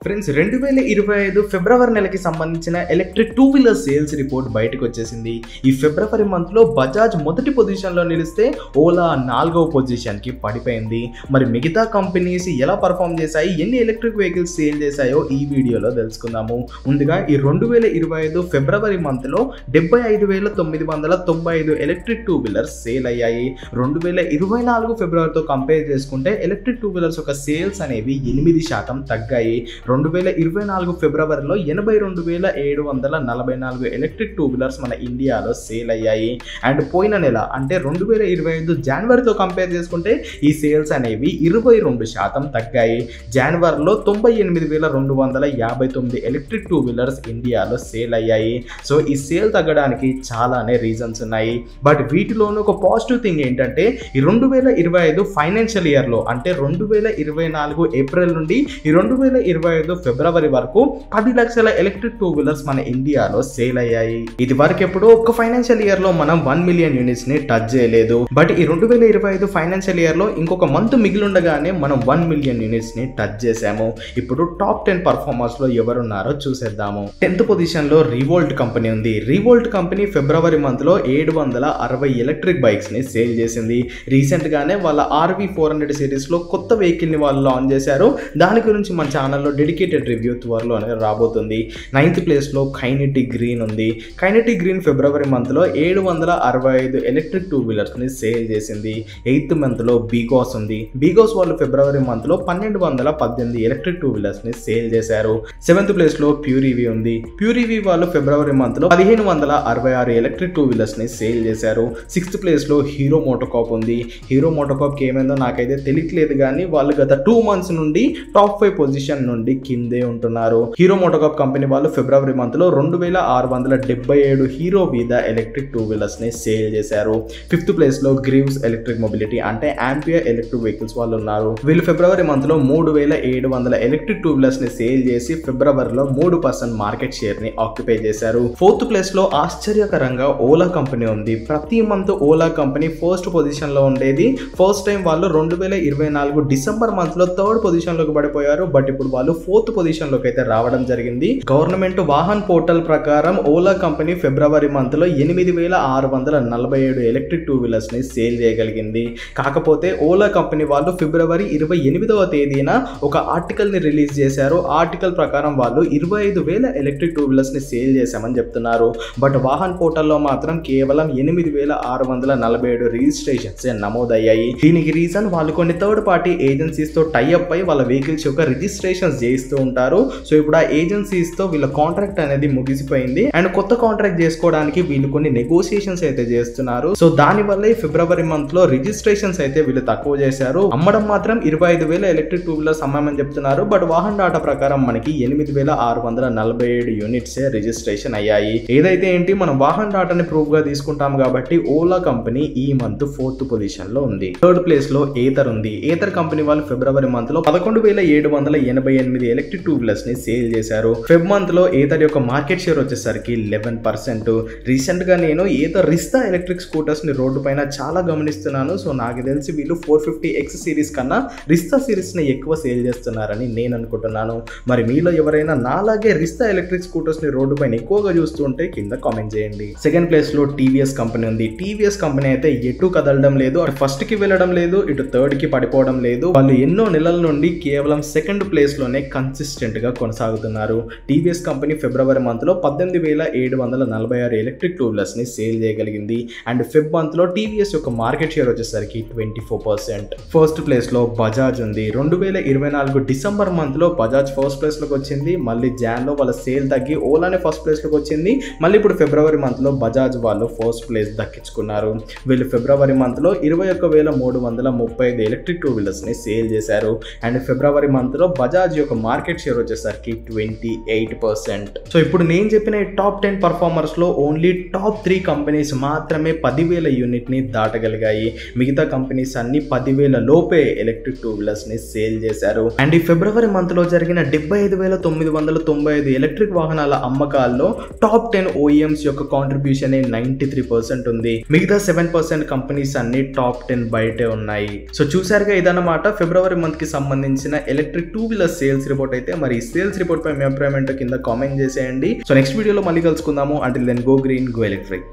Friends 2025 ఫిబ్రవరి నెలకి సంబంధించిన electric two wheeler sales report బయటకు వచ్చేసింది. ఈ ఫిబ్రవరి మంత్లో బజాజ్ మొదటి పొజిషన్లో నిలిస్తే ఓలా 4వ పొజిషన్కి పడిపోయింది. మరి మిగతా కంపెనీస్ ఎలా పర్ఫామ్ చేశాయి, ఎన్ని ఎలక్ట్రిక్ వెహికల్స్ సేల్ చేశాయో ఈ వీడియోలో తెలుసుకుందాము. ముందుగా ఈ 2025 ఫిబ్రవరి మంత్లో 75,995 ఎలక్ట్రిక్ టూ వీలర్స్ సేల్ అయ్యాయి. 2024 ఫిబ్రవరితో కంపేర్ చేసుకుంటే ఎలక్ట్రిక్ టూ వీలర్స్ యొక్క సేల్స్ అనేవి 8% తగ్గాయి. 2024 ఫిబ్రవరిలో 82,744 ఎలక్ట్రిక్ టూ వీలర్స్ మన ఇండియాలో సేల్ అయ్యాయి. అండ్ పోయిన నెల అంటే 2025 జనవరితో కంపేర్ చేసుకుంటే ఈ సేల్స్ అనేవి 22% తగ్గాయి. జనవరిలో 98,259 ఎలక్ట్రిక్ టూ వీలర్స్ ఇండియాలో సేల్ అయ్యాయి. సో ఈ సేల్ తగ్గడానికి చాలానే రీజన్స్ ఉన్నాయి. బట్ వీటిలోనూ ఒక పాజిటివ్ థింగ్ ఏంటంటే ఈ 2025 ఫైనాన్షియల్ ఇయర్లో అంటే 2024 ఏప్రిల్ నుండి ఈ 2025 ఫిబ్రవరి వరకు 10 లక్షల ఎలక్ట్రిక్ టూ వీలర్స్ మన ఇండియాలో సేల్ అయ్యాయి. ఇది వరకు ఎప్పుడు ఒక ఫైనాన్షియల్ ఇయర్ లో మనం 1 మిలియన్ యూనిట్స్ ని టచ్ చేయలేదు. బట్ ఈ 2025 ఫైనాన్షియల్ ఇయర్ లో ఇంకొక మంత్ మిగిలిండగానే మనం 1 మిలియన్ యూనిట్స్ ని టచ్ చేసాము. ఇప్పుడు టాప్ 10 పర్ఫార్మర్స్ లో ఎవరున్నారో చూసేద్దాము. 10th పొజిషన్ లో రివోల్ట్ కంపెనీ ఉంది. రివోల్ట్ కంపెనీ ఫిబ్రవరి మంత్ లో 760 ఎలక్ట్రిక్ బైక్స్ ని సేల్ చేసింది. రీసెంట్ గానే వాళ్ళ RV400 సిరీస్ లో కొత్త వెహికల్ ని వాళ్ళు లాంచ్ చేశారు. దాని గురించి మన ఛానల్లో డెడికేటెడ్ రివ్యూ త్వరలో రాబోతుంది. 9th ప్లేస్ లో కైనెటిక్ గ్రీన్ ఉంది. కైనెటిక్ గ్రీన్ ఫిబ్రవరి మంత్ లో 765 ఎలక్ట్రిక్ టూ వీలర్స్ ని సేల్ చేసింది. 8th మంత్ లో బీగోస్ ఉంది. బీగోస్ వాళ్ళు ఫిబ్రవరి మంత్ లో 1218 ఎలక్ట్రిక్ టూ వీలర్స్ ని సేల్ చేశారు. 7th ప్లేస్ లో ప్యూరివి ఉంది. ప్యూరివి వాళ్ళు ఫిబ్రవరి మంత్ లో 1566 ఎలక్ట్రిక్ టూ వీలర్స్ ని సేల్ చేశారు. 6th ప్లేస్ లో హీరో మోటోకాప్ ఉంది. హీరో మోటోకాప్ ఏమైందో నాకైతే తెలియట్లేదు, కానీ వాళ్ళు గత 2 మంత్స్ నుండి టాప్ 5 పొజిషన్ నుండి కిందే ఉంటున్నారు. హీరో మోటోకాప్ కంపెనీ వాళ్ళు ఫిబ్రవరి మంత్ లో 2677 హీరో వీదా ఎలక్ట్రిక్ టూ వీలర్స్ ని సేల్ చేశారు. 5th ప్లేస్ లో గ్రీవ్స్ ఎలక్ట్రిక్ మొబిలిటీ అంటే ఆంపియర్ ఎలక్ట్రిక్ వెహికల్స్ వాళ్ళు ఉన్నారు. వీళ్ళు ఫిబ్రవరి మంత్ లో 3700 ఎలక్ట్రిక్ టూ వీలర్స్ ని సేల్ చేసి ఫిబ్రవరిలో 3% మార్కెట్ షేర్ ని ఆక్యుపై చేశారు. 4th ప్లేస్ లో ఆశ్చర్యకరంగా ఓలా కంపెనీ ఉంది. ప్రతి month Ola company first position లో ఉండేది. ఫస్ట్ టైం వాళ్ళు 2024 డిసెంబర్ మంత్ లో 3rd పొజిషన్ లోకి పడిపోయారు. బట్ ఇప్పుడు వాళ్ళు 4th పొజిషన్ లోకి అయితే రావడం జరిగింది. గవర్నమెంట్ వాహన్ పోర్టల్ ప్రకారం ఓలా కంపెనీ ఫిబ్రవరి మంత్ లో 8647 ఎలక్ట్రిక్ టూ వీలర్స్ ని సేల్ చేయగలిగింది. కాకపోతే ఓలా కంపెనీ వాళ్ళు ఫిబ్రవరి 28వ తేదీన ఒక ఆర్టికల్ ని రిలీజ్ చేశారు. ఆర్టికల్ ప్రకారం వాళ్ళు 25,000 ఎలక్ట్రిక్ టూ వీలర్స్ ని సేల్ చేశామని చెప్తున్నారు. బట్ వాహన్ పోర్టల్లో మాత్రం కేవలం 8647 రిజిస్ట్రేషన్స్ నమోదయ్యాయి. దీనికి రీజన్ వాళ్ళు కొన్ని థర్డ్ పార్టీ ఏజెన్సీస్ తో టైఅప్ అయి వాళ్ళ వెహికల్స్ యొక్క రిజిస్ట్రేషన్స్ చేస్తూ ఉంటారు. సో ఇప్పుడు ఆ ఏజెన్సీస్ తో వీళ్ళ కాంట్రాక్ట్ అనేది ముగిసిపోయింది అండ్ కొత్త కాంట్రాక్ట్ చేసుకోవడానికి వీళ్ళు కొన్ని నెగోషియేషన్స్ అయితే చేస్తున్నారు. సో దాని వల్ల ఈ ఫిబ్రవరి మంత్ లో రిజిస్ట్రేషన్స్ అయితే వీళ్ళు తక్కువ చేశారు. అమ్మడం మాత్రం 25,000 ఎలక్ట్రిక్ టూ వీలర్స్ అమ్మామని చెప్తున్నారు. బట్ వాహన్ డాటా ప్రకారం మనకి 8647 యూనిట్స్ రిజిస్ట్రేషన్ అయ్యాయి. ఏదైతే ఏంటి మనం వాహన్ డాటాని ప్రూఫ్ గా తీసుకుంటాం కాబట్టి ఓలా కంపెనీ ఈ మంత్ 4th పొజిషన్ లో ఉంది. 3rd ప్లేస్ లో ఏథర్ ఉంది. ఏథర్ కంపెనీ వాళ్ళు ఫిబ్రవరి మంత్ లో 11,788 ఎలక్ట్రిక్ టూ వీలర్స్ ని సేల్ చేశారు. ఫెబ్ మంత్ లో ఏథర్ యొక్క మార్కెట్ షేర్ వచ్చేసరికి 11%. రీసెంట్ గా నేను ఏథర్ రిస్తా ఎలక్ట్రిక్ స్కూటర్స్ ని రోడ్డు పైన చాలా గమనిస్తున్నాను. సో నాకు తెలిసి వీళ్ళు 450X సిరీస్ కన్నా రిస్తా సిరీస్ ని ఎక్కువ సేల్ చేస్తున్నారని నేను అనుకుంటున్నాను. మరి మీలో ఎవరైనా నాలాగే రిస్తా ఎలక్ట్రిక్ స్కూటర్స్ ని రోడ్డు పైన ఎక్కువగా చూస్తుంటే కింద కామెంట్ చేయండి. 2nd ప్లేస్ లో టీవీఎస్ కంపెనీ ఉంది. టీవీఎస్ కంపెనీ అయితే ఎటు కదలడం లేదు, అటు ఫస్ట్ కి వెళ్ళడం లేదు, ఇటు 3rd కి పడిపోవడం లేదు. వాళ్ళు ఎన్నో నెలల నుండి కేవలం 2nd ప్లేస్ లోనే కన్సిస్టెంట్ గా కొనసాగుతున్నారు. టీవీఎస్ కంపెనీ ఫిబ్రవరి మంత్ లో 18,746 ఎలక్ట్రిక్ టూ వీలర్స్ ని సేల్ చేయగలిగింది. అండ్ ఫెబ్ మంత్ లో టీవీఎస్ యొక్క మార్కెట్ షేర్ వచ్చేసరికి 24%. 1st ప్లేస్ లో బజాజ్ ఉంది. 2024 డిసెంబర్ మంత్ లో బజాజ్ ఫస్ట్ ప్లేస్ లోకి వచ్చింది. మళ్ళీ జాన్ లో వాళ్ళ సేల్ తగ్గి ఓలానే ఫస్ట్ ప్లేస్ లోకి వచ్చింది. మళ్ళీ ఇప్పుడు ఫిబ్రవరి మంత్ లో బజాజ్ వాళ్ళు ఫస్ట్ ప్లేస్ దక్కించుకున్నారు. వీళ్ళు ఫిబ్రవరి మంత్ లో 21,335 ఎలక్ట్రిక్ టూ వీలర్స్ ని సేల్ చేశారు. అండ్ ఫిబ్రవరి మంత్ లో బజాజ్ యొక్క మార్కెట్ షేర్ వచ్చేసరికి 28%. సో ఇప్పుడు నేను చెప్పిన టాప్ 10 పర్ఫార్మర్స్ లో ఓన్లీ టాప్ 3 కంపెనీస్ మాత్రమే 10,000 యూనిట్ ని దాటగలిగాయి. మిగతా కంపెనీస్ అన్ని 10,000 లోపే ఎలక్ట్రిక్ టూ వీలర్స్ ని సేల్ చేశారు. అండ్ ఈ ఫిబ్రవరి మంత్ లో జరిగిన 75,995 ఎలక్ట్రిక్ వాహనాల అమ్మకాల్లో టాప్ 10 OEMs యొక్క కాంట్రిబ్యూషన్ 93% ఉంది. మిగతా 7% కంపెనీస్ అన్ని టాప్ 10 బయటే ఉన్నాయి. సో చూసారుగా ఇదన్నమాట ఫిబ్రవరి మంత్ కి సంబంధించిన electric two wheeler sales report అయితే. మరి ఈ సేల్స్ రిపోర్ట్ పై మీ అభిప్రాయం ఏంటో కింద కామెంట్ చేసేయండి. సో నెక్స్ట్ వీడియోలో మళ్ళీ కలుసుకుందాము. Until then go green, go electric.